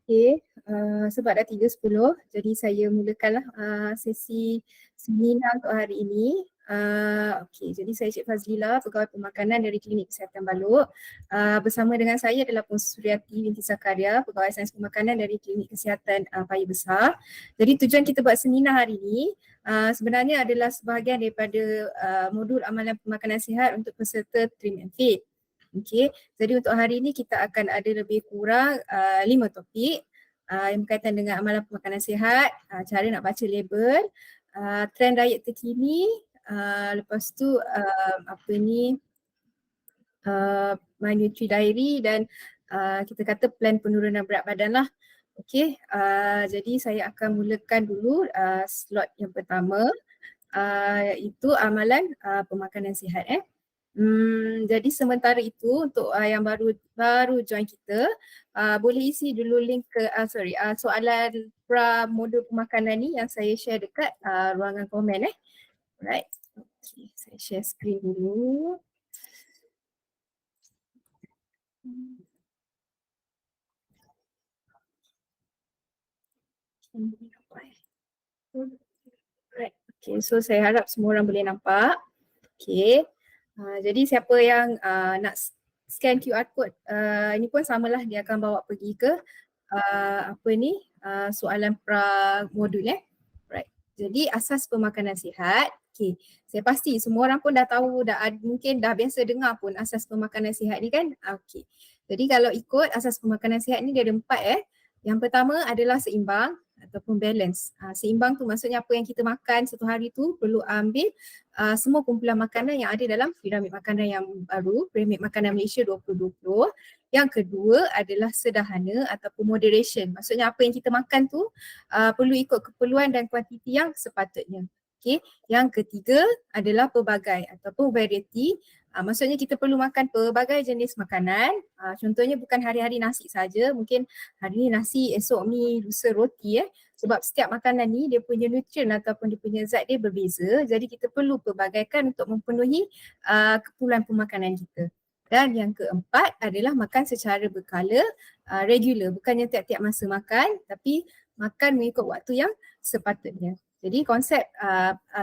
Okay, sebab dah 3:10, jadi saya mulakanlah sesi seminar untuk hari ini. Okay, jadi saya Cik Fazlila, Pegawai Pemakanan dari Klinik Kesihatan Balok. Bersama dengan saya adalah Puan Suryati binti Zakaria, Pegawai Sains Pemakanan dari Klinik Kesihatan Paya Besar. Jadi tujuan kita buat seminar hari ini sebenarnya adalah sebahagian daripada modul amalan pemakanan sihat untuk peserta Trim and Fit. Okay, jadi untuk hari ini kita akan ada lebih kurang 5 topik yang berkaitan dengan amalan pemakanan sihat, cara nak baca label, trend diet terkini, lepas tu My Nutri Diary dan kita kata plan penurunan berat badan lah. Okay, jadi saya akan mulakan dulu slot yang pertama, iaitu amalan pemakanan sihat. Jadi sementara itu untuk yang baru join kita, boleh isi dulu link ke soalan pra modul pemakanan ni yang saya share dekat ruangan komen. Right. Okay, saya share screen dulu. Right. Okay, so saya harap semua orang boleh nampak. Okay. Jadi siapa yang nak scan QR code, ini pun samalah, dia akan bawa pergi ke soalan pra modul. Right. Jadi asas pemakanan sihat. Okay. Saya pasti semua orang pun dah tahu, mungkin dah biasa dengar pun asas pemakanan sihat ni kan. Okay. Jadi kalau ikut asas pemakanan sihat ni dia ada 4. Yang pertama adalah seimbang ataupun balance. Seimbang tu maksudnya apa yang kita makan satu hari tu perlu ambil semua kumpulan makanan yang ada dalam piramid makanan yang baru, piramid makanan Malaysia 2020. Yang kedua adalah sederhana ataupun moderation. Maksudnya apa yang kita makan tu perlu ikut keperluan dan kuantiti yang sepatutnya. Okay. Yang ketiga adalah pelbagai ataupun variety. Maksudnya kita perlu makan pelbagai jenis makanan. Contohnya bukan hari-hari nasi saja, mungkin hari ni nasi, esok mi, lusa roti. Sebab setiap makanan ni dia punya nutrien ataupun dia punya zat dia berbeza. Jadi kita perlu pelbagaikan untuk memenuhi keperluan pemakanan kita. Dan yang keempat adalah makan secara berkala, regular. Bukannya tiap-tiap masa makan, tapi makan mengikut waktu yang sepatutnya. Jadi konsep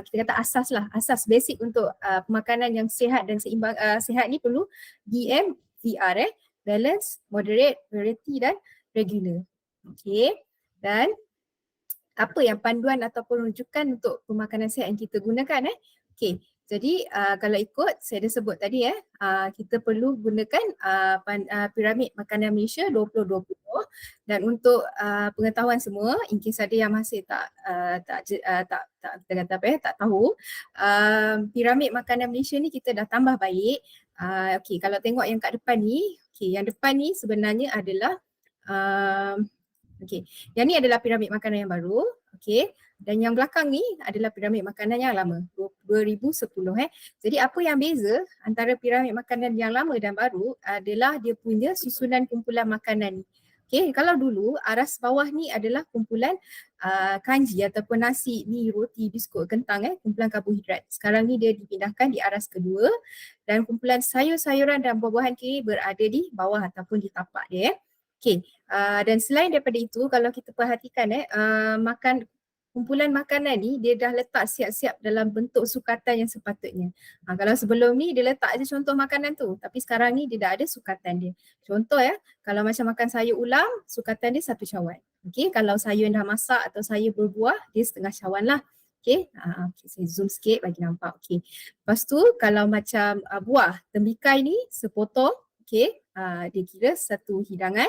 kita kata asas lah, asas basic untuk pemakanan yang sihat dan seimbang sihat ni perlu DMVR, balance, moderate, variety dan regular. Okay. Dan apa yang panduan ataupun rujukan untuk pemakanan sihat yang kita gunakan. Okay. Jadi kalau ikut saya dah sebut tadi kita perlu gunakan piramid makanan Malaysia 2020. Dan untuk pengetahuan semua, in case ada yang masih tak tahu, piramid makanan Malaysia ni kita dah tambah baik. Okay, kalau tengok yang kat depan ni, okay, yang depan ni sebenarnya adalah okay, yang ni adalah piramid makanan yang baru. Okay. Dan yang belakang ni adalah piramid makanan yang lama, 2010. Jadi apa yang beza antara piramid makanan yang lama dan baru adalah dia punya susunan kumpulan makanan ni. Okay, kalau dulu aras bawah ni adalah kumpulan kanji ataupun nasi, mi, roti, biskut, kentang, kumpulan karbohidrat. Sekarang ni dia dipindahkan di aras kedua dan kumpulan sayur-sayuran dan buah-buahan kiri berada di bawah ataupun di tapak dia. Okay, dan selain daripada itu kalau kita perhatikan kumpulan makanan ni dia dah letak siap-siap dalam bentuk sukatan yang sepatutnya. Kalau sebelum ni dia letak je contoh makanan tu, tapi sekarang ni dia dah ada sukatan dia. Contoh kalau macam makan sayur ulam, sukatan dia 1 cawan. Okay, kalau sayur yang dah masak atau sayur berbuah, dia setengah cawan lah. Okay, saya zoom sikit bagi nampak. Okay, lepas tu kalau macam buah, tembikai ni sepotong. Okay, dia kira satu hidangan.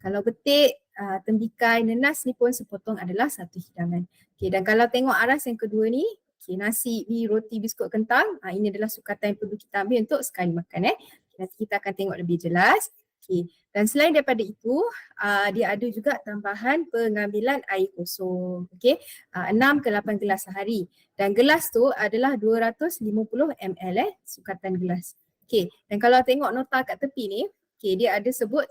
Kalau betik, tembikai, nenas ni pun sepotong adalah satu hidangan. Okay, dan kalau tengok aras yang kedua ni, okay, nasi, mi, roti, biskut, kentang, ini adalah sukatan yang perlu kita ambil untuk sekali makan. Nanti kita akan tengok lebih jelas. Okay, dan selain daripada itu, dia ada juga tambahan pengambilan air kosong. Okay, 6 ke 8 gelas sehari. Dan gelas tu adalah 250 ml sukatan gelas. Okay, dan kalau tengok nota kat tepi ni, okay, dia ada sebut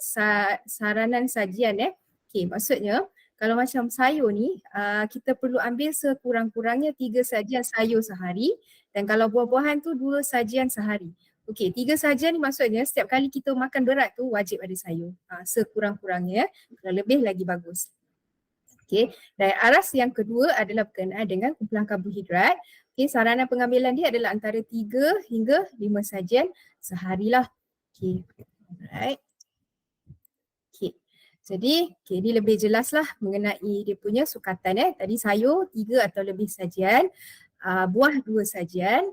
saranan sajian. Okay, maksudnya kalau macam sayur ni, kita perlu ambil sekurang-kurangnya 3 sajian sayur sehari dan kalau buah-buahan tu 2 sajian sehari. Okey, 3 saja ni maksudnya setiap kali kita makan berat tu wajib ada sayur. Sekurang-kurangnya, kalau lebih lagi bagus. Okey, dan aras yang kedua adalah berkenaan dengan kumpulan karbohidrat. Okey, saranan pengambilan dia adalah antara 3 hingga 5 sajian seharilah. Okey, alright. Okey, jadi ini lebih jelaslah mengenai dia punya sukatan. Tadi sayur 3 atau lebih sajian, buah 2 sajian,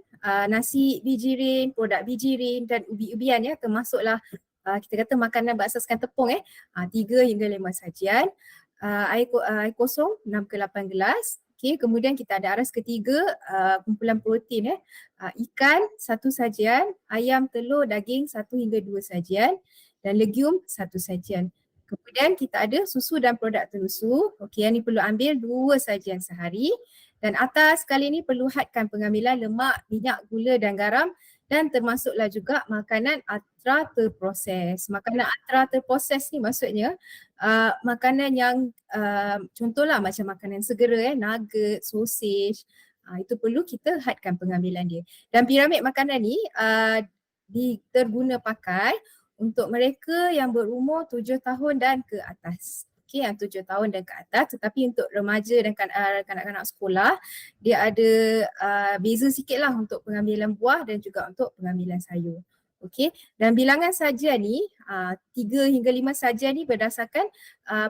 nasi bijirin, produk bijirin dan ubi-ubian termasuklah kita kata makanan berasaskan tepung 3 hingga 5 sajian. Air kosong 6 ke 8 gelas. Okay, kemudian kita ada aras ketiga, kumpulan protein ikan 1 sajian, ayam, telur, daging 1 hingga 2 sajian dan legium 1 sajian. Kemudian kita ada susu dan produk terusu. Okey, yang ni perlu ambil 2 sajian sehari. Dan atas kali ni perlu hadkan pengambilan lemak, minyak, gula dan garam dan termasuklah juga makanan ultra terproses. Makanan ultra terproses ni maksudnya makanan yang contohlah macam makanan segera nugget, sausage, itu perlu kita hadkan pengambilan dia. Dan piramid makanan ni terguna pakai untuk mereka yang berumur 7 tahun dan ke atas. Okey, yang 7 tahun dan ke atas, tetapi untuk remaja dan kanak-kanak sekolah dia ada beza sikitlah untuk pengambilan buah dan juga untuk pengambilan sayur. Okey, dan bilangan sajian ni 3 hingga 5 sajian ni berdasarkan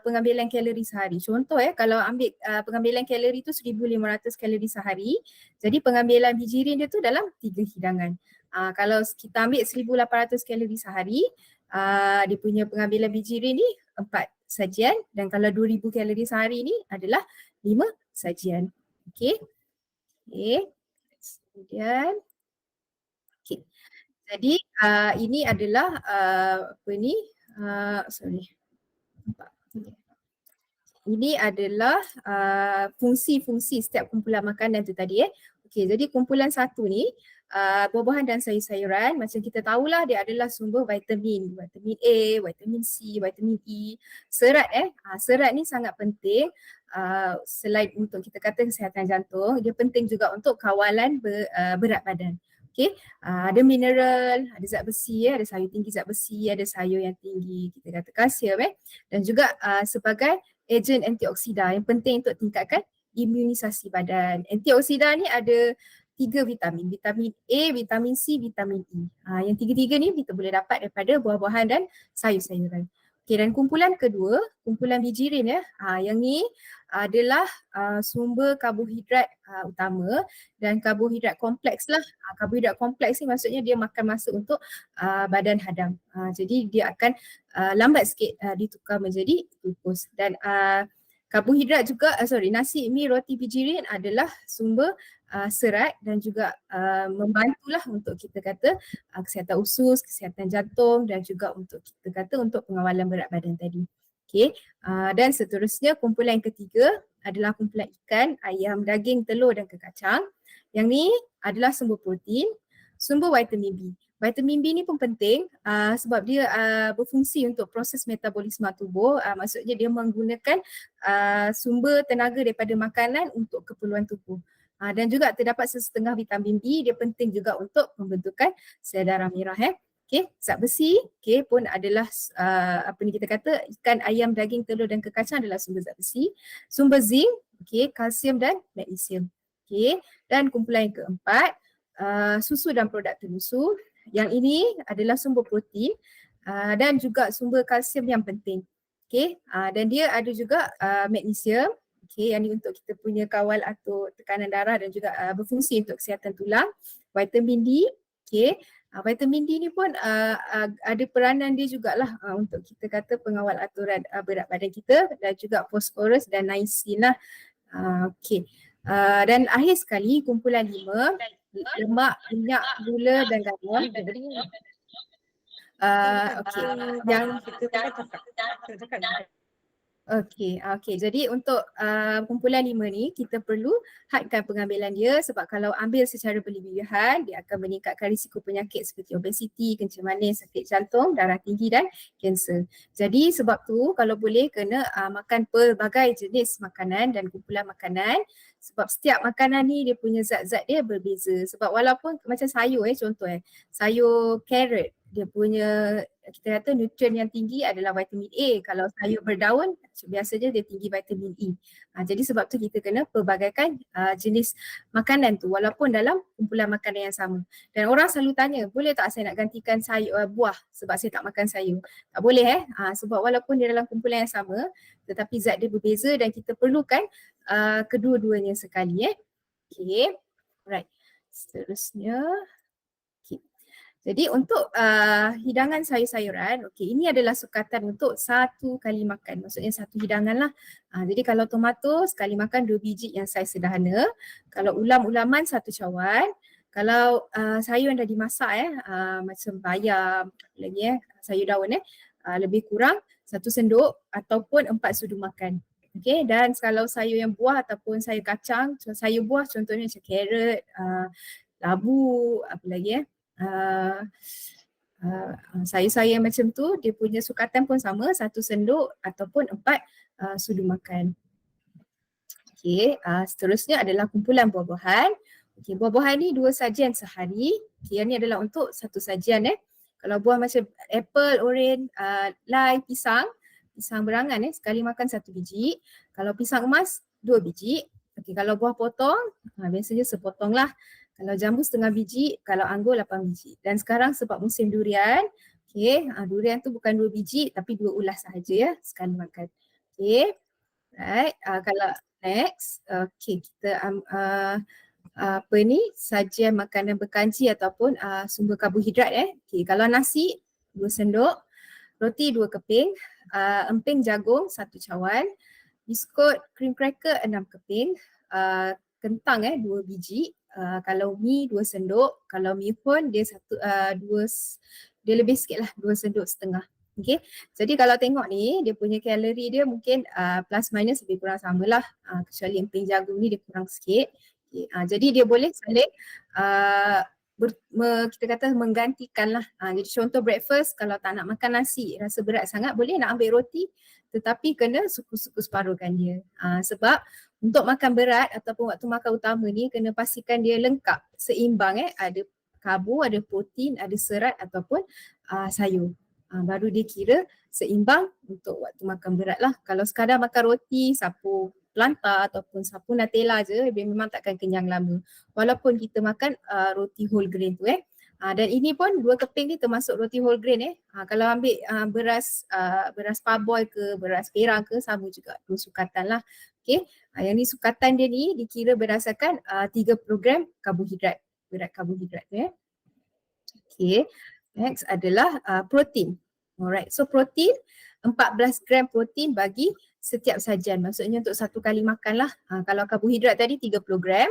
pengambilan kalori sehari. Contoh kalau ambil pengambilan kalori tu 1500 kalori sehari, jadi pengambilan bijirin dia tu dalam 3 hidangan. Kalau kita ambil 1800 kalori sehari, dia punya pengambilan bijirin ni 4 sajian dan kalau 2000 kalori sehari ni adalah 5 sajian. Okey. Kemudian jadi ini adalah ini adalah fungsi-fungsi setiap kumpulan makanan tu tadi. Okey, jadi kumpulan satu ni buah-buahan dan sayur-sayuran, macam kita tahulah dia adalah sumber vitamin A, vitamin C, vitamin E, serat serat ni sangat penting selain untuk kita kata kesihatan jantung, dia penting juga untuk kawalan berat badan. Okey, ada mineral, ada zat besi ada sayur tinggi zat besi, ada sayur yang tinggi kita kata kalsium dan juga sebagai ejen antioksida yang penting untuk tingkatkan imunisasi badan. Antioksida ni ada 3 vitamin, vitamin A, vitamin C, vitamin E. Yang tiga-tiga ni kita boleh dapat daripada buah-buahan dan sayur-sayuran. Okey, dan kumpulan kedua, kumpulan bijirin yang ni adalah sumber karbohidrat utama dan karbohidrat kompleks lah. Karbohidrat kompleks ni maksudnya dia makan masa untuk badan hadam. Jadi dia akan lambat sikit ditukar menjadi glukos dan karbohidrat juga, nasi, mi, roti bijirin adalah sumber serat dan juga membantulah untuk kita kata kesihatan usus, kesihatan jantung dan juga untuk kita kata untuk pengawalan berat badan tadi. Okey, dan seterusnya kumpulan yang ketiga adalah kumpulan ikan, ayam, daging, telur dan kekacang. Yang ni adalah sumber protein, sumber vitamin B. Vitamin B ni pun penting sebab dia berfungsi untuk proses metabolisme tubuh. Maksudnya dia menggunakan sumber tenaga daripada makanan untuk keperluan tubuh. Dan juga terdapat sesetengah vitamin B, dia penting juga untuk pembentukan sel darah merah. Okey, zat besi pun adalah kita kata ikan, ayam, daging, telur dan kekacang adalah sumber zat besi. Sumber zinc, kalsium dan magnesium. Okey, dan kumpulan yang keempat, susu dan produk terusu. Yang ini adalah sumber protein dan juga sumber kalsium yang penting. Okey, dan dia ada juga magnesium. Okey, yang ni untuk kita punya kawal atur tekanan darah dan juga berfungsi untuk kesihatan tulang. Vitamin D, vitamin D ni pun ada peranan dia jugalah untuk kita kata pengawal aturan berat badan kita dan juga fosforus dan niacin lah. Okey, dan akhir sekali kumpulan 5, lemak, minyak, gula dan garam. Okey, yang Okey. Jadi untuk kumpulan 5 ni kita perlu hadkan pengambilan dia sebab kalau ambil secara berlebihan dia akan meningkatkan risiko penyakit seperti obesiti, kencing manis, sakit jantung, darah tinggi dan kanser. Jadi sebab tu kalau boleh kena makan pelbagai jenis makanan dan kumpulan makanan sebab setiap makanan ni dia punya zat-zat dia berbeza. Sebab walaupun macam sayur contoh sayur carrot dia punya kita kata nutrien yang tinggi adalah vitamin A. Kalau sayur berdaun biasanya dia tinggi vitamin E. Jadi sebab tu kita kena pelbagaikan jenis makanan tu walaupun dalam kumpulan makanan yang sama. Dan orang selalu tanya, boleh tak saya nak gantikan sayur buah sebab saya tak makan sayur? Tak boleh sebab walaupun dia dalam kumpulan yang sama tetapi zat dia berbeza dan kita perlukan kedua-duanya sekali. Okay. Alright. Seterusnya. Jadi untuk hidangan sayur-sayuran, ini adalah sukatan untuk satu kali makan. Maksudnya satu hidangan lah. Jadi kalau tomato sekali makan 2 biji yang saiz sederhana. Kalau ulam-ulaman 1 cawan. Kalau sayur yang dah dimasak macam bayam, lagi sayur daun lebih kurang 1 sendok ataupun 4 sudu makan. Okay, dan kalau sayur yang buah ataupun sayur kacang, sayur buah contohnya macam carrot, labu, apa lagi sayur-sayur macam tu dia punya sukatan pun sama 1 sendok ataupun 4 sudu makan. Seterusnya adalah kumpulan buah-buahan. Buah-buahan ni 2 sajian sehari. Yang ni adalah untuk satu sajian Kalau buah macam apple, oren, lai, pisang berangan sekali makan 1 biji. Kalau pisang emas 2 biji. Kalau buah potong biasanya sepotong lah. Kalau jambu setengah biji, kalau anggur 8 biji. Dan sekarang sebab musim durian, durian tu bukan 2 biji tapi 2 ulas sahaja sekali makan. Right. Kalau next, kita sajian makanan berkanji ataupun sumber karbohidrat kalau nasi 2 sendok, roti 2 keping, emping jagung 1 cawan, biskut cream cracker 6 keping, kentang 2 biji, kalau mi 2 sendok, kalau mi pun dia dia lebih sikit lah 2 sendok setengah. Jadi kalau tengok ni dia punya kalori dia mungkin plus minus lebih kurang samalah, kecuali emping jagung ni dia kurang sikit. Jadi dia boleh saling kita kata menggantikan lah. Jadi contoh breakfast kalau tak nak makan nasi rasa berat sangat boleh nak ambil roti tetapi kena suku-suku separuhkan dia. Sebab untuk makan berat ataupun waktu makan utama ni kena pastikan dia lengkap, seimbang ada karbo, ada protein, ada serat ataupun sayur. Baru dia kira seimbang untuk waktu makan berat lah. Kalau sekadar makan roti, sapu pelanta ataupun sapu Nutella je memang takkan kenyang lama. Walaupun kita makan roti whole grain tu dan ini pun 2 keping ni termasuk roti whole grain kalau ambil beras parboil ke beras perang ke sama juga 2 sukatan lah. Yang ni sukatan dia ni dikira berdasarkan 30 gram karbohidrat, berat karbohidrat tu Next adalah protein. Alright, so protein 14 gram protein bagi setiap sajian. Maksudnya untuk satu kali makan lah. Kalau karbohidrat tadi 30 gram,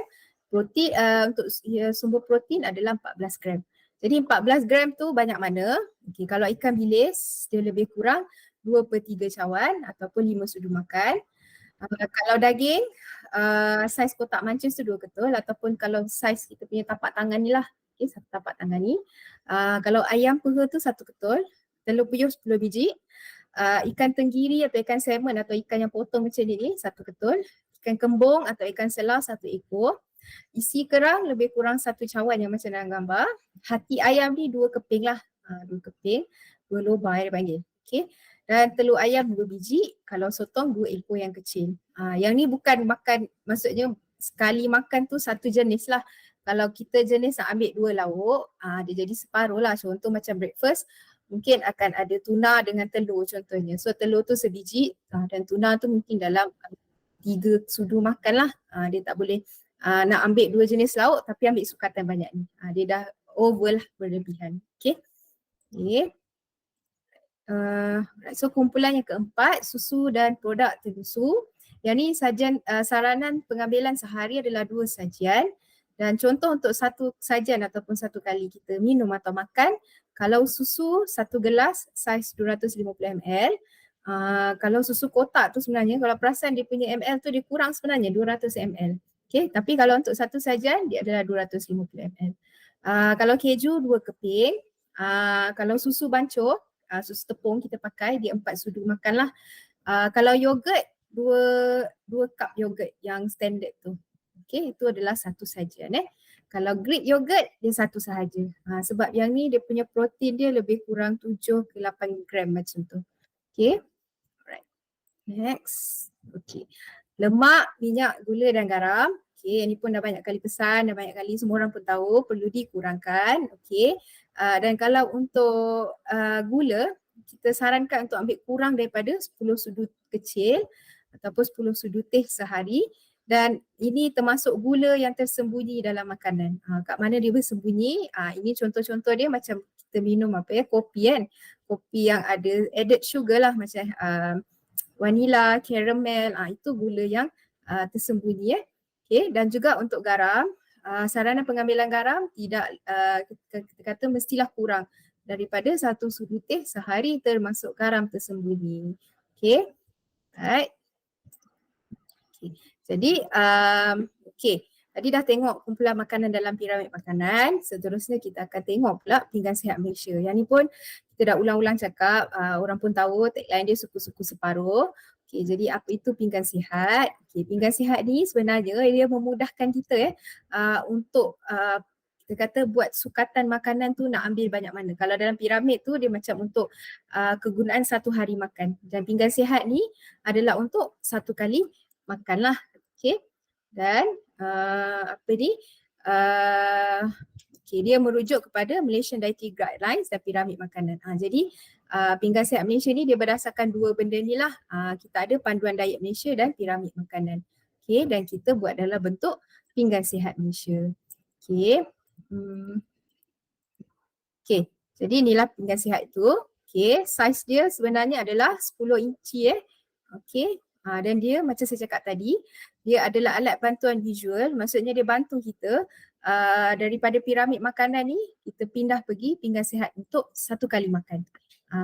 protein untuk sumber protein adalah 14 gram. Jadi 14 gram tu banyak mana? Kalau ikan bilis dia lebih kurang 2/3 cawan ataupun 5 sudu makan. Kalau daging saiz kotak mancus tu 2 ketul ataupun kalau saiz kita punya tapak tangan ni lah. Satu tapak tangan ni. Kalau ayam peha tu 1 ketul, telur puyuh 10 biji, ikan tenggiri atau ikan salmon atau ikan yang potong macam ni 1 ketul, ikan kembung atau ikan selah 1 ekor, isi kerang lebih kurang 1 cawan yang macam dalam gambar, hati ayam ni 2 keping lah, 2 keping, 2 lubang dia panggil. Dan telur ayam 2 biji, kalau sotong 2 ekor yang kecil. Yang ni bukan makan, maksudnya sekali makan tu satu jenis lah. Kalau kita jenis nak ambil 2 lauk, dia jadi separuh lah. Contoh macam breakfast, mungkin akan ada tuna dengan telur contohnya. So telur tu sebiji dan tuna tu mungkin dalam 3 sudu makan lah. Dia tak boleh nak ambil 2 jenis lauk tapi ambil sukatan banyak ni. Dia dah over lah berlebihan. So kumpulan yang keempat, susu dan produk tersusu. Yang ni sajian saranan pengambilan sehari adalah 2 sajian. Dan contoh untuk satu sajian ataupun satu kali kita minum atau makan, kalau susu 1 gelas saiz 250 ml, Kalau susu kotak tu sebenarnya kalau perasan dia punya ml tu dia kurang sebenarnya 200 ml. Okay, tapi kalau untuk satu sajian dia adalah 250 ml. Kalau keju 2 keping. Kalau susu bancuh, susu tepung kita pakai dia 4 sudu makan lah. Kalau yogurt 2 cup yogurt yang standard tu. Okay, itu adalah satu sajian. Kalau Greek yogurt dia satu sahaja. Sebab yang ni dia punya protein dia lebih kurang 7 ke 8 gram macam tu. Okay. Alright. Next. Okay. Lemak, minyak, gula dan garam. Okay, ini pun dah banyak kali pesan, dah banyak kali semua orang pun tahu perlu dikurangkan. Okay. Dan kalau untuk gula, kita sarankan untuk ambil kurang daripada 10 sudu kecil ataupun 10 sudu teh sehari. Dan ini termasuk gula yang tersembunyi dalam makanan. Kat mana dia bersembunyi? Ini contoh-contoh dia macam kita minum kopi kan. Kopi yang ada added sugar lah macam vanilla, caramel, itu gula yang tersembunyi. Okay. Dan juga untuk garam, saranan pengambilan garam tidak kita kata mestilah kurang daripada 1 sudu teh sehari termasuk garam tersembunyi. Okay. Alright. Okay. Jadi, tadi dah tengok kumpulan makanan dalam piramid makanan. Seterusnya kita akan tengok pula pinggan sihat Malaysia. Yang ni pun kita dah ulang-ulang cakap, orang pun tahu tagline dia suku-suku separuh. Okay, jadi apa itu pinggan sihat? Okay, pinggan sihat ni sebenarnya dia memudahkan kita untuk kita kata buat sukatan makanan tu nak ambil banyak mana. Kalau dalam piramid tu dia macam untuk kegunaan satu hari makan. Dan pinggan sihat ni adalah untuk satu kali makanlah. Okay. Dan dia merujuk kepada Malaysian Dietary Guidelines dan piramid makanan. Jadi pinggan sihat Malaysia ni dia berdasarkan dua benda ni lah. Kita ada panduan diet Malaysia dan piramid makanan. Okay, dan kita buat dalam bentuk pinggan sihat Malaysia. Okay. Okay, jadi inilah pinggan sihat itu. Okay, saiz dia sebenarnya adalah 10 inci. Okay. Dan dia macam saya cakap tadi, dia adalah alat bantuan visual, maksudnya dia bantu kita daripada piramid makanan ni, kita pindah pergi pinggan sihat untuk satu kali makan.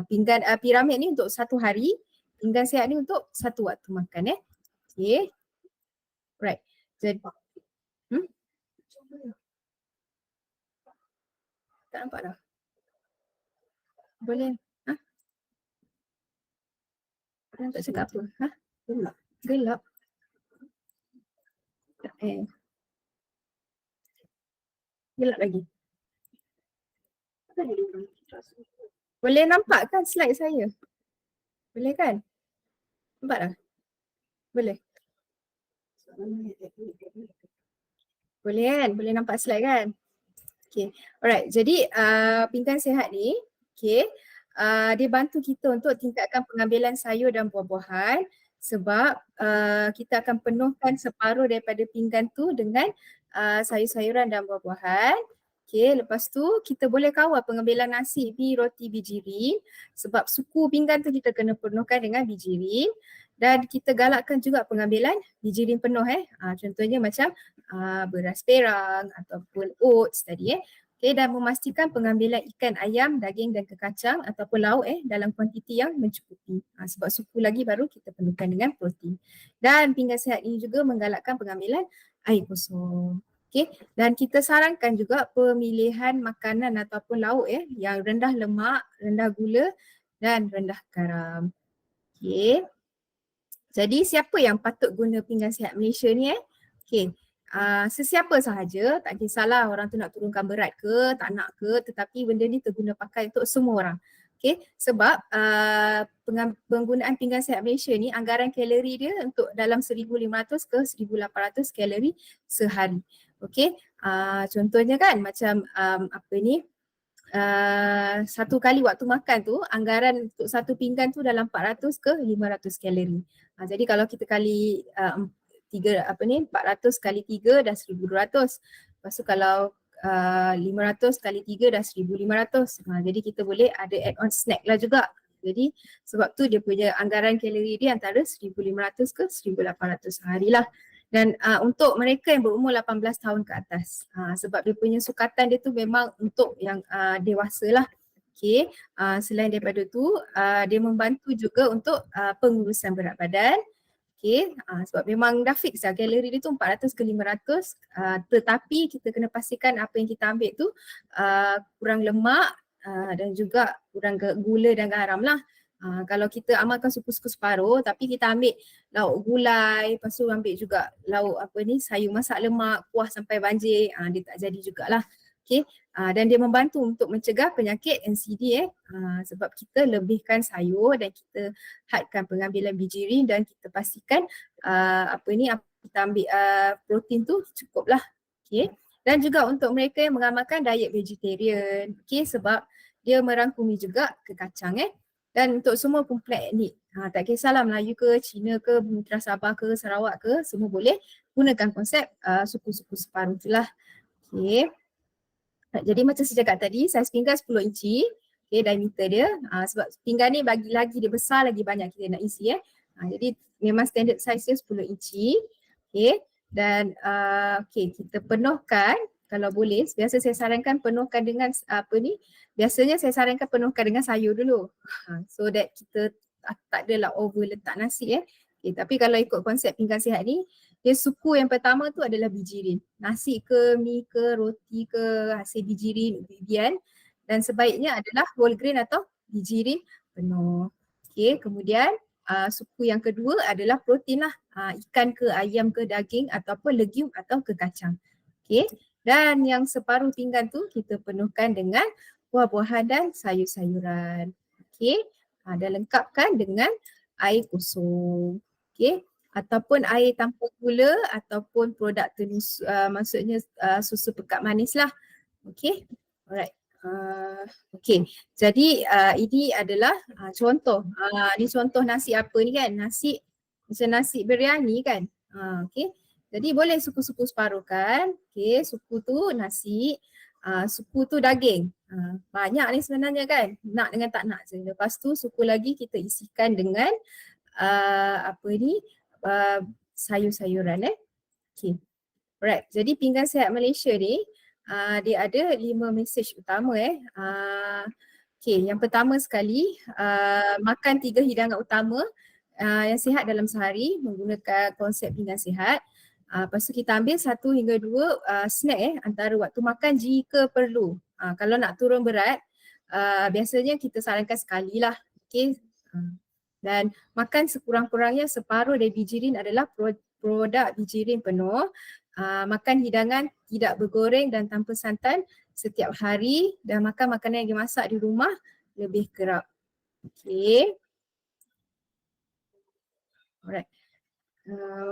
Pinggan piramid ni untuk satu hari, pinggan sihat ni untuk satu waktu makan. Okay. Right. Jadi, tak nampak dah? Boleh? Tak cakap apa? Gelap. Gelap. Gelap lagi. Boleh nampak kan slide saya? Boleh kan? Nampak dah? Boleh? Boleh kan? Boleh nampak slide kan? Okay. Alright. Jadi pinggan sihat ni, okay, dia bantu kita untuk tingkatkan pengambilan sayur dan buah-buahan sebab kita akan penuhkan separuh daripada pinggan tu dengan sayur-sayuran dan buah-buahan. Okay, lepas tu kita boleh kawal pengambilan nasi di roti bijirin sebab suku pinggan tu kita kena penuhkan dengan bijirin dan kita galakkan juga pengambilan bijirin penuh. Contohnya macam beras perang ataupun oats tadi. Okay, dan memastikan pengambilan ikan, ayam, daging dan kekacang ataupun lauk dalam kuantiti yang mencukupi. Sebab suku lagi baru kita perlukan dengan protein. Dan pinggan sihat ini juga menggalakkan pengambilan air kosong. Okay. Dan kita sarankan juga pemilihan makanan ataupun lauk yang rendah lemak, rendah gula dan rendah garam. Okay. Jadi siapa yang patut guna pinggan sihat Malaysia ni? Okay. Sesiapa sahaja, tak kisahlah orang tu nak turunkan berat ke, tak nak ke, tetapi benda ni terguna pakai untuk semua orang. Okay, sebab penggunaan pinggan sihat Malaysia ni anggaran kalori dia untuk dalam 1,500 ke 1,800 kalori sehari. Okay, contohnya kan macam satu kali waktu makan tu anggaran untuk satu pinggan tu dalam 400 ke 500 kalori. Jadi kalau kita kali 400 kali 3 dah 1,200. Lepas tu kalau 500 kali 3 dah 1,500. Jadi kita boleh ada add on snack lah juga. Jadi sebab tu dia punya anggaran kalori dia antara 1,500 ke 1,800 sehari lah. Dan untuk mereka yang berumur 18 tahun ke atas. Sebab dia punya sukatan dia tu memang untuk yang dewasa lah. Okay, selain daripada tu dia membantu juga untuk pengurusan berat badan. Okay, sebab memang dah fix lah kalori dia tu 400 ke 500 tetapi kita kena pastikan apa yang kita ambil tu kurang lemak dan juga kurang gula dan garam lah. Kalau kita amalkan suku-suku separuh tapi kita ambil lauk gulai, lepas tu ambil juga lauk sayur masak lemak, kuah sampai banjir, dia tak jadi jugalah. Okay, dan dia membantu untuk mencegah penyakit NCD sebab kita lebihkan sayur dan kita hadkan pengambilan bijirin dan kita pastikan kita ambil protein tu cukup lah. Okay. Dan juga untuk mereka yang mengamalkan diet vegetarian, okay, sebab dia merangkumi juga kekacang dan untuk semua komplek etnik. Tak kisahlah Melayu ke, Cina ke, Bumi Sabah ke, Sarawak ke, semua boleh gunakan konsep suku-suku separuh tu lah. Okay. Jadi macam saya cakap tadi, saiz pinggan 10 inci, okay, diameter dia. Sebab pinggan ni bagi lagi dia besar, lagi banyak kita nak isi jadi memang standard saiz dia 10 inci. Okay. Dan okay, kita penuhkan kalau boleh, biasa saya sarankan penuhkan dengan biasanya saya sarankan penuhkan dengan sayur dulu. So that kita tak adalah over letak nasi Okay, tapi kalau ikut konsep pinggan sihat ni, dia suku yang pertama tu adalah bijirin. Nasi ke, mi ke, roti ke, hasil bijirin, ubi-ubian. Dan sebaiknya adalah whole grain atau bijirin penuh. Okay, kemudian suku yang kedua adalah protein lah. Ikan ke, ayam ke, daging ataupun legium atau ke kacang. Okay, dan yang separuh pinggan tu kita penuhkan dengan buah-buahan dan sayur-sayuran. Okay, dan lengkapkan dengan air kosong. Okay, ataupun air tanpa gula ataupun produk tenus, maksudnya susu pekat manis lah. Okay, alright. Okay, jadi ini adalah contoh. Ni contoh nasi apa ni kan, nasi macam nasi biryani kan. Okay, jadi boleh suku-suku separuh kan. Okay, suku tu nasi, suku tu daging. Banyak ni sebenarnya kan, nak dengan tak nak je. Lepas tu suku lagi kita isikan dengan sayur-sayuran Okay. Alright. Jadi pinggan sihat Malaysia ni dia ada 5 mesej utama Okay, yang pertama sekali makan 3 hidangan utama yang sihat dalam sehari menggunakan konsep pinggan sihat. Lepas tu kita ambil 1 hingga 2 snack antara waktu makan jika perlu. Kalau nak turun berat biasanya kita sarankan sekali lah. Okay. Dan makan sekurang-kurangnya separuh dari bijirin adalah produk bijirin penuh. Makan hidangan tidak bergoreng dan tanpa santan setiap hari dan makan makanan yang dimasak di rumah lebih kerap. Okay. Alright.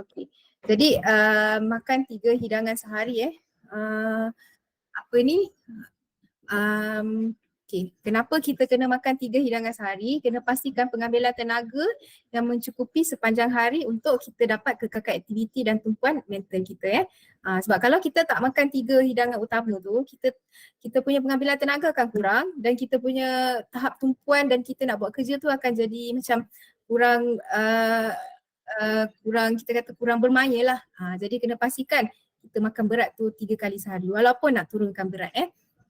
Okay. Jadi makan 3 hidangan sehari Okay. Kenapa kita kena makan 3 hidangan sehari? Kena pastikan pengambilan tenaga yang mencukupi sepanjang hari untuk kita dapat kekal aktiviti dan tumpuan mental kita sebab kalau kita tak makan 3 hidangan utama tu, kita punya pengambilan tenaga akan kurang dan kita punya tahap tumpuan dan kita nak buat kerja tu akan jadi macam kurang kurang bermaya lah. Jadi kena pastikan kita makan berat tu 3 kali sehari walaupun nak turunkan berat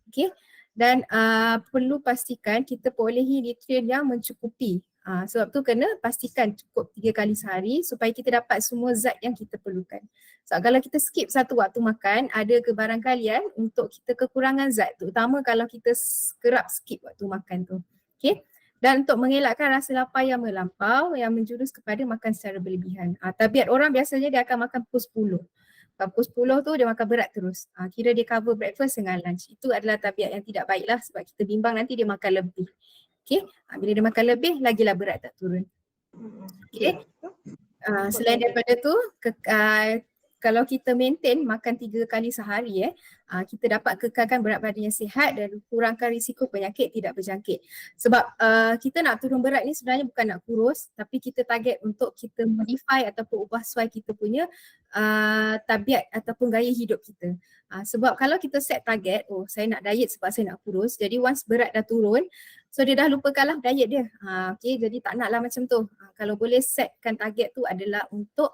Okay. Dan perlu pastikan kita perolehi nutrien yang mencukupi. Sebab tu kena pastikan cukup 3 kali sehari supaya kita dapat semua zat yang kita perlukan. Sebab kalau kita skip satu waktu makan, ada ke barangkalian untuk kita kekurangan zat, terutama kalau kita kerap skip waktu makan tu. Okay. Dan untuk mengelakkan rasa lapar yang melampau yang menjurus kepada makan secara berlebihan. Tabiat orang biasanya dia akan makan pukul 10. Pukul 10 tu dia makan berat terus. Kira dia cover breakfast dengan lunch. Itu adalah tabiat yang tidak baik lah sebab kita bimbang nanti dia makan lebih. Okay. Bila dia makan lebih, lagilah berat tak turun. Okay. Selain daripada tu, kalau kita maintain makan 3 kali sehari kita dapat kekalkan berat badan yang sihat dan kurangkan risiko penyakit tidak berjangkit. Sebab kita nak turun berat ni sebenarnya bukan nak kurus tapi kita target untuk kita modify ataupun ubah sesuai kita punya tabiat ataupun gaya hidup kita. Sebab kalau kita set target, saya nak diet sebab saya nak kurus, jadi once berat dah turun, so dia dah lupakanlah diet dia. Okay, jadi tak naklah macam tu. Kalau boleh setkan target tu adalah untuk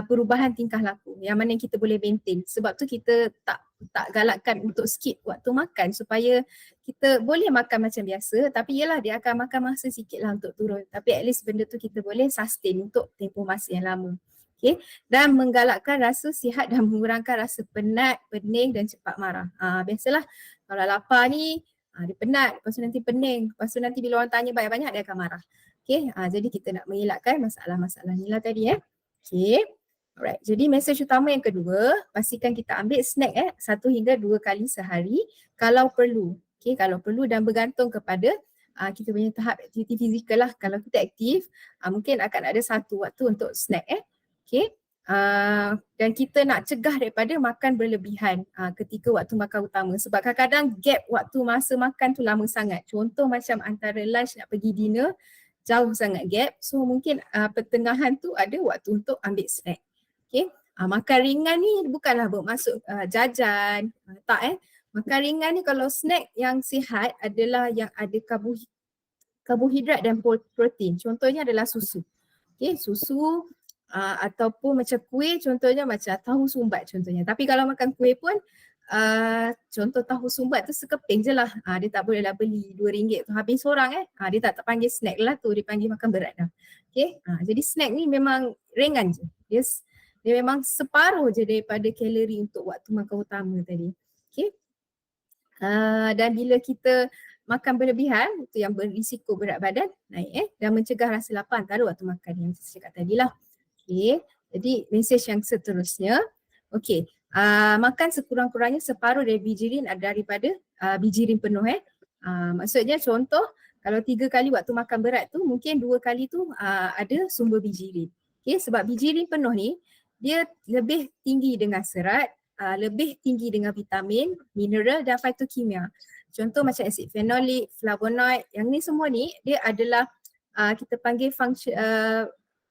perubahan tingkah laku yang mana kita boleh maintain. Sebab tu kita tak galakkan untuk skip waktu makan supaya kita boleh makan macam biasa, tapi yelah dia akan makan masa sikit lah untuk turun. Tapi at least benda tu kita boleh sustain untuk tempoh masa yang lama. Okay. Dan menggalakkan rasa sihat dan mengurangkan rasa penat, pening dan cepat marah. Biasalah kalau lapar ni dia penat, lepas tu nanti pening, lepas tu nanti bila orang tanya banyak-banyak dia akan marah. Okay. Jadi kita nak mengelakkan masalah-masalah ni lah tadi Okay. Alright. Jadi mesej utama yang kedua, pastikan kita ambil snack 1 hingga 2 kali sehari kalau perlu. Okay. Kalau perlu dan bergantung kepada kita punya tahap aktiviti fizikal lah. Kalau kita aktif, mungkin akan ada satu waktu untuk snack Okay. Dan kita nak cegah daripada makan berlebihan ketika waktu makan utama. Sebab kadang-kadang gap waktu masa makan tu lama sangat. Contoh macam antara lunch nak pergi dinner, jauh sangat gap. So mungkin pertengahan tu ada waktu untuk ambil snack. Okay. Makan ringan ni bukanlah bermaksud jajan. Tak Makan ringan ni kalau snack yang sihat adalah yang ada karbohidrat dan protein. Contohnya adalah susu. Okay. Susu ataupun macam kuih, contohnya macam tahu sumbat contohnya. Tapi kalau makan kuih pun contoh tahu sumbat tu sekeping je lah. Dia tak boleh lah beli RM2 tu habis seorang dia tak panggil snack lah tu, dia panggil makan berat dah. Okay. Jadi snack ni memang ringan je. Dia memang separuh je daripada kalori untuk waktu makan utama tadi. Okay. Dan bila kita makan berlebihan, itu yang berisiko berat badan naik dan mencegah rasa lapar antara waktu makan yang saya cakap tadi lah. Okay. Jadi mesej yang seterusnya. Okay. Makan sekurang-kurangnya separuh dari bijirin daripada bijirin penuh maksudnya contoh kalau 3 kali waktu makan berat tu mungkin 2 kali tu ada sumber bijirin. Okay. Sebab bijirin penuh ni dia lebih tinggi dengan serat, lebih tinggi dengan vitamin, mineral dan fitokimia. Contoh macam asid fenolik, flavonoid, yang ni semua ni dia adalah kita panggil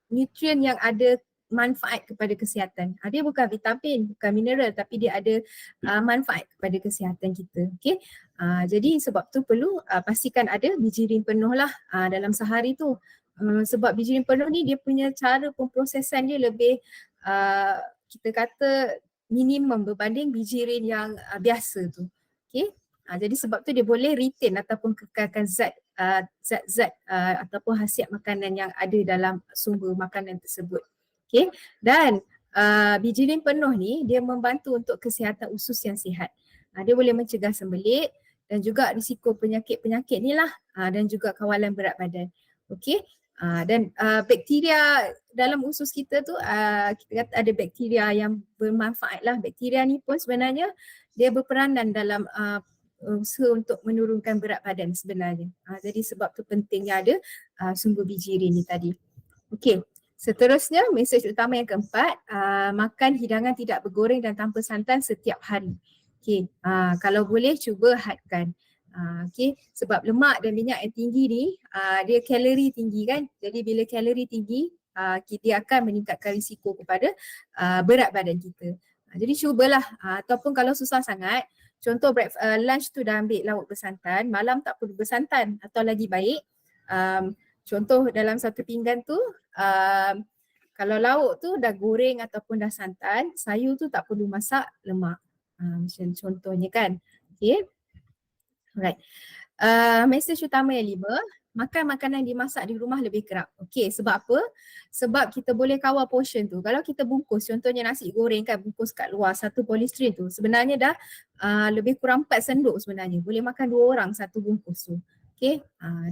nutrien yang ada manfaat kepada kesihatan. Dia bukan vitamin, bukan mineral tapi dia ada manfaat kepada kesihatan kita. Okay? Jadi sebab tu perlu pastikan ada bijirin penuh lah dalam sehari tu. Sebab bijirin penuh ni dia punya cara pemprosesan dia lebih kita kata minimum berbanding bijirin yang biasa tu. Okay? Jadi sebab tu dia boleh retain ataupun kekalkan zat-zat ataupun khasiat makanan yang ada dalam sumber makanan tersebut. Okay. Dan bijirin penuh ni dia membantu untuk kesihatan usus yang sihat. Dia boleh mencegah sembelit dan juga risiko penyakit-penyakit ni lah dan juga kawalan berat badan. Okay. Dan bakteria dalam usus kita tu kita kata ada bakteria yang bermanfaat lah. Bakteria ni pun sebenarnya dia berperanan dalam usaha untuk menurunkan berat badan sebenarnya. Jadi sebab tu pentingnya ada sumber bijirin ni tadi. Okey. Seterusnya mesej utama yang keempat, makan hidangan tidak bergoreng dan tanpa santan setiap hari. Okey. Kalau boleh cuba hadkan. Okay. Sebab lemak dan minyak yang tinggi ni dia kalori tinggi kan. Jadi bila kalori tinggi dia akan meningkatkan risiko kepada berat badan kita. Jadi cubalah ataupun kalau susah sangat, contoh lunch tu dah ambil lauk bersantan, malam tak perlu bersantan atau lagi baik contoh dalam satu pinggan tu kalau lauk tu dah goreng ataupun dah santan, sayur tu tak perlu masak lemak. Macam contohnya kan. Okay. Alright. Mesej utama yang 5, makan makanan dimasak di rumah lebih kerap. Okay, sebab apa? Sebab kita boleh kawal portion tu. Kalau kita bungkus, contohnya nasi goreng kan bungkus kat luar, satu polystyrene tu sebenarnya dah lebih kurang 4 sendok sebenarnya. Boleh makan 2 orang satu bungkus tu. Okay,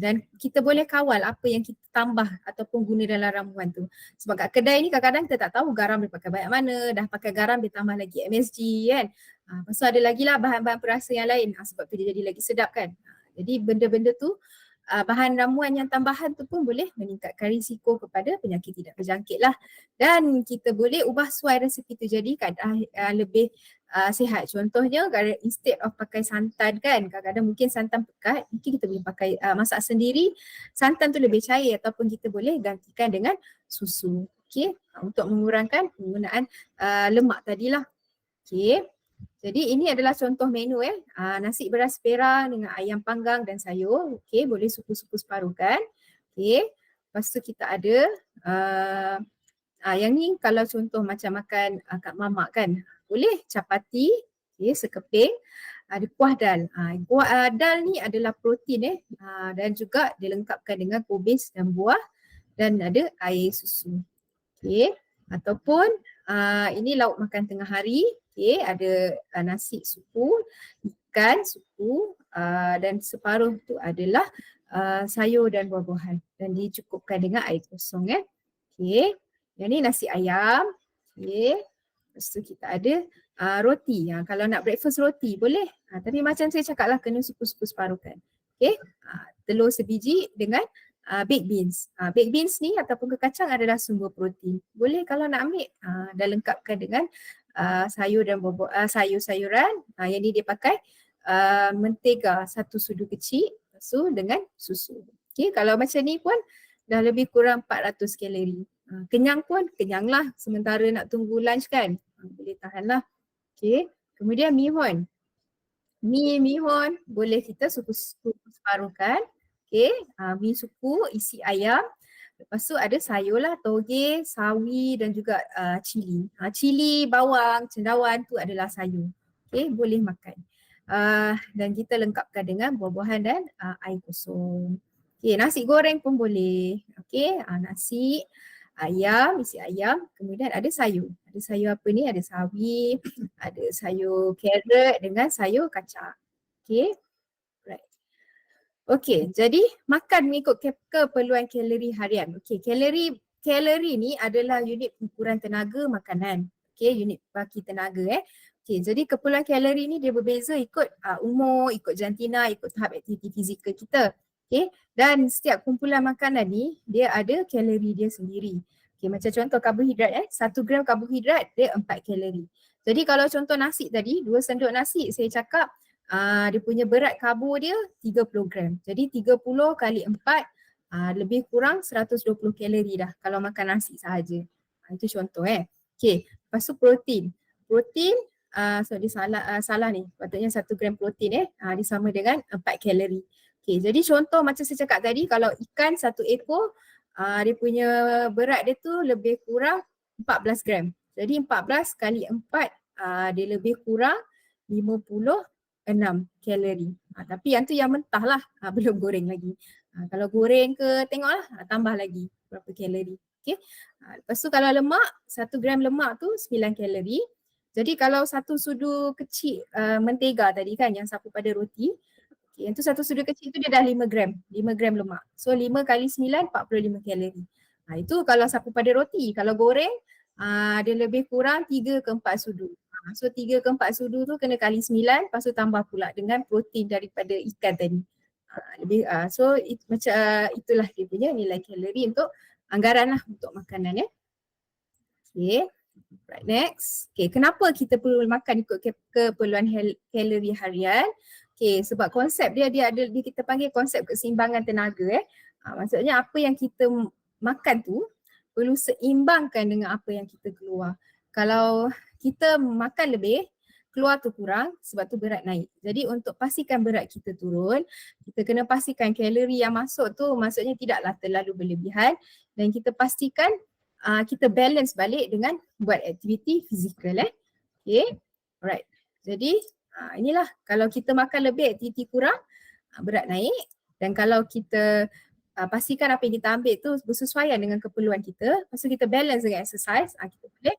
dan kita boleh kawal apa yang kita tambah ataupun guna dalam ramuan tu. Sebab kat kedai ni kadang-kadang kita tak tahu garam dia pakai banyak mana, dah pakai garam dia tambah lagi MSG kan. Lepas tu ada lagi lah bahan-bahan perasa yang lain sebab tu dia jadi lagi sedap kan. Jadi benda-benda tu bahan ramuan yang tambahan tu pun boleh meningkatkan risiko kepada penyakit tidak berjangkit lah. Dan kita boleh ubah suai resepi tu jadi lebih sihat. Contohnya instead of pakai santan kan, kadang-kadang mungkin santan pekat, mungkin kita boleh pakai masak sendiri, santan tu lebih cair ataupun kita boleh gantikan dengan susu. Okay, untuk mengurangkan penggunaan lemak tadilah. Okay. Jadi ini adalah contoh menu nasi beras perah dengan ayam panggang dan sayur. Okey, boleh supu-supu separuh kan. Okey. Lepas tu kita ada Yang ni kalau contoh macam makan kat mamak kan, boleh capati, sekeping, ada kuah dal. Kuah dal ni adalah protein dan juga dilengkapkan dengan kubis dan buah dan ada air susu. Ataupun ini lauk makan tengah hari, ada nasi supu, ikan supu dan separuh tu adalah sayur dan buah-buahan dan dicukupkan dengan air kosong. Yang ni nasi ayam. Lepas tu kita ada roti. Kalau nak breakfast roti boleh. Tapi macam saya cakap lah, kena supu-supu separuhkan. Telur sebiji dengan baked beans. Baked beans ni ataupun kekacang adalah sumber protein. Boleh kalau nak ambil dan lengkapkan dengan sayur dan sayur-sayuran. Yang ni dia pakai mentega 1 sudu kecil, lepas tu dengan susu. Kalau macam ni pun dah lebih kurang 400 kalori. Kenyang pun kenyang lah, sementara nak tunggu lunch kan. Boleh tahan lah. Kemudian mihon. Mihon boleh kita supu separuhkan. Mi supu isi ayam. Lepas tu ada sayur lah, toge, sawi dan juga cili. Cili, bawang, cendawan tu adalah sayur. Boleh makan. Dan kita lengkapkan dengan buah-buahan dan air kosong. Nasi goreng pun boleh. Nasi, ayam, isi ayam, kemudian ada sayur. Ada sayur apa ni? Ada sawi, ada sayur carrot dengan sayur kacang. Right. Jadi makan mengikut keperluan kalori harian. Kalori ni adalah unit ukuran tenaga makanan. Unit baki tenaga. Jadi keperluan kalori ni dia berbeza ikut umur, ikut jantina, ikut tahap aktiviti fizikal kita. Dan setiap kumpulan makanan ni dia ada kalori dia sendiri. Macam contoh karbohidrat 1 gram karbohidrat dia 4 kalori. Jadi kalau contoh nasi tadi, 2 sendok nasi saya cakap dia punya berat karbo dia 30 gram. Jadi 30 kali 4 lebih kurang 120 kalori dah kalau makan nasi sahaja. Itu contoh Lepas tu protein. Protein dia salah ni. Patutnya 1 gram protein dia sama dengan 4 kalori. Jadi contoh macam saya cakap tadi, kalau ikan 1 ekor dia punya berat dia tu lebih kurang 14 gram. Jadi 14 kali 4 dia lebih kurang 56 kalori. Tapi yang tu yang mentah lah, belum goreng lagi. Kalau goreng ke tengoklah tambah lagi berapa kalori. Lepas tu kalau lemak, 1 gram lemak tu 9 kalori. Jadi kalau 1 sudu kecil mentega tadi kan yang sapu pada roti, yang tu 1 sudu kecil tu dia dah 5 gram lemak. So 5 kali 9, 45 kalori. Itu kalau sapu pada roti. Kalau goreng, dia lebih kurang 3 ke 4 sudu. So 3 ke 4 sudu tu kena kali 9, lepas tu tambah pula dengan protein daripada ikan tadi. So itulah dia punya nilai kalori untuk anggaran lah untuk makanan Right, next. Kenapa kita perlu makan ikut keperluan kalori harian? Sebab konsep dia ada kita panggil konsep keseimbangan tenaga maksudnya apa yang kita makan tu perlu seimbangkan dengan apa yang kita keluar. Kalau kita makan lebih, keluar tu kurang, sebab tu berat naik. Jadi untuk pastikan berat kita turun, kita kena pastikan kalori yang masuk tu maksudnya tidaklah terlalu berlebihan dan kita pastikan kita balance balik dengan buat aktiviti fizikal Alright. Jadi inilah kalau kita makan lebih, aktiviti kurang, berat naik. Dan kalau kita pastikan apa yang kita ambil tu bersesuaian dengan keperluan kita, lepas tu kita balance dengan exercise, kita boleh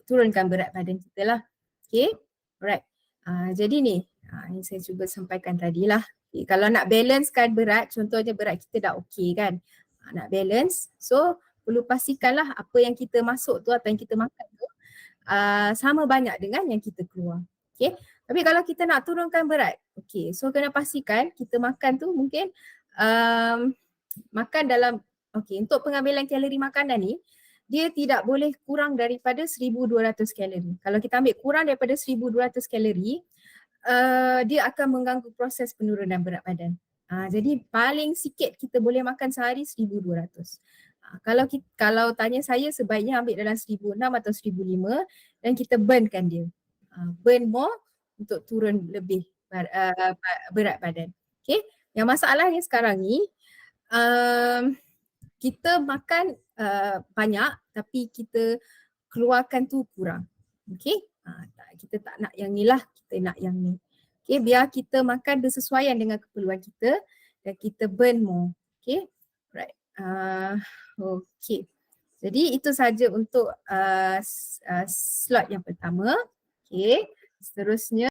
turunkan berat badan kita lah. Alright. Jadi ni yang saya cuba sampaikan tadi lah. Kalau nak balancekan berat, contohnya berat kita dah okey kan, nak balance, so perlu pastikanlah apa yang kita masuk tu atau yang kita makan tu sama banyak dengan yang kita keluar. Tapi kalau kita nak turunkan berat, so kena pastikan kita makan tu mungkin makan dalam, untuk pengambilan kalori makanan ni, dia tidak boleh kurang daripada 1,200 kalori. Kalau kita ambil kurang daripada 1,200 kalori, dia akan mengganggu proses penurunan berat badan. Jadi paling sikit kita boleh makan sehari 1,200. Kalau tanya saya, sebaiknya ambil dalam 1,600 atau 1,500 dan kita burnkan dia. Burn more untuk turun lebih berat badan. Yang masalahnya sekarang ni, kita makan banyak tapi kita keluarkan tu kurang. Okay, kita tak nak yang ni lah, kita nak yang ni. Okay, biar kita makan bersesuaian dengan keperluan kita dan kita burn more. Okay, right. Okay, jadi itu saja untuk slot yang pertama. Okay, seterusnya